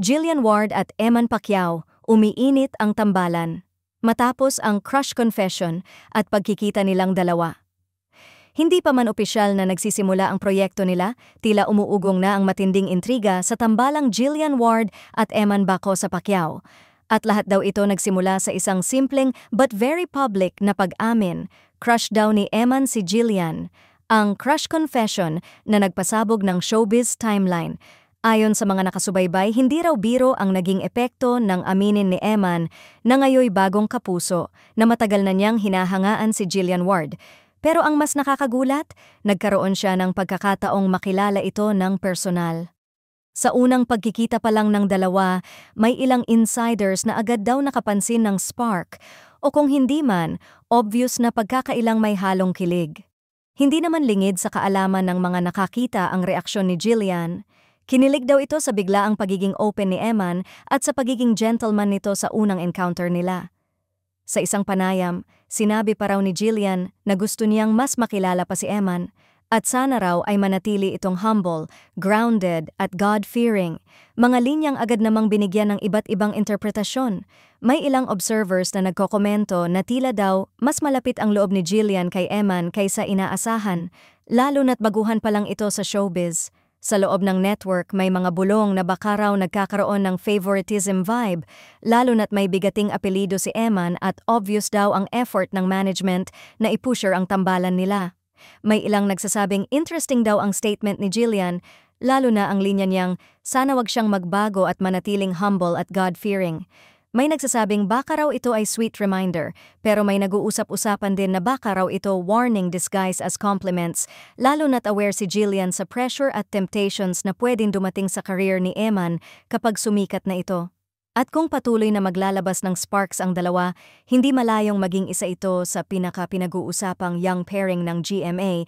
Jillian Ward at Eman Pacquiao, umiinit ang tambalan. Matapos ang crush confession at pagkikita nilang dalawa. Hindi pa man opisyal na nagsisimula ang proyekto nila, tila umuugong na ang matinding intriga sa tambalang Jillian Ward at Eman Baco sa Pacquiao. At lahat daw ito nagsimula sa isang simpleng but very public na pag-amin. Crush daw ni Eman si Jillian. Ang crush confession na nagpasabog ng showbiz timeline. Ayon sa mga nakasubaybay, hindi raw biro ang naging epekto ng aminin ni Eman na ngayoy bagong kapuso na matagal na niyang hinahangaan si Jillian Ward. Pero ang mas nakakagulat, nagkaroon siya ng pagkakataong makilala ito ng personal. Sa unang pagkikita pa lang ng dalawa, may ilang insiders na agad daw nakapansin ng spark o kung hindi man, obvious na pagkakailang may halong kilig. Hindi naman lingid sa kaalaman ng mga nakakita ang reaksyon ni Jillian. Kinilig daw ito sa biglaang pagiging open ni Eman at sa pagiging gentleman nito sa unang encounter nila. Sa isang panayam, sinabi pa raw ni Jillian na gusto niyang mas makilala pa si Eman at sana raw ay manatili itong humble, grounded at God-fearing. Mga linyang agad namang binigyan ng iba't ibang interpretasyon. May ilang observers na nagkokomento na tila daw mas malapit ang loob ni Jillian kay Eman kaysa inaasahan, lalo na't baguhan pa lang ito sa showbiz. Sa loob ng network may mga bulong na baka raw nagkakaroon ng favoritism vibe, lalo na't may bigating apelido si Eman at obvious daw ang effort ng management na i-pusher ang tambalan nila. May ilang nagsasabing interesting daw ang statement ni Jillian, lalo na ang linya niyang sana wag siyang magbago at manatiling humble at God-fearing. May nagsasabing baka raw ito ay sweet reminder, pero may nag-uusap-usapan din na baka raw ito warning disguised as compliments, lalo na't aware si Jillian sa pressure at temptations na pwedeng dumating sa career ni Eman kapag sumikat na ito. At kung patuloy na maglalabas ng sparks ang dalawa, hindi malayong maging isa ito sa pinaka-pinag-uusapang young pairing ng GMA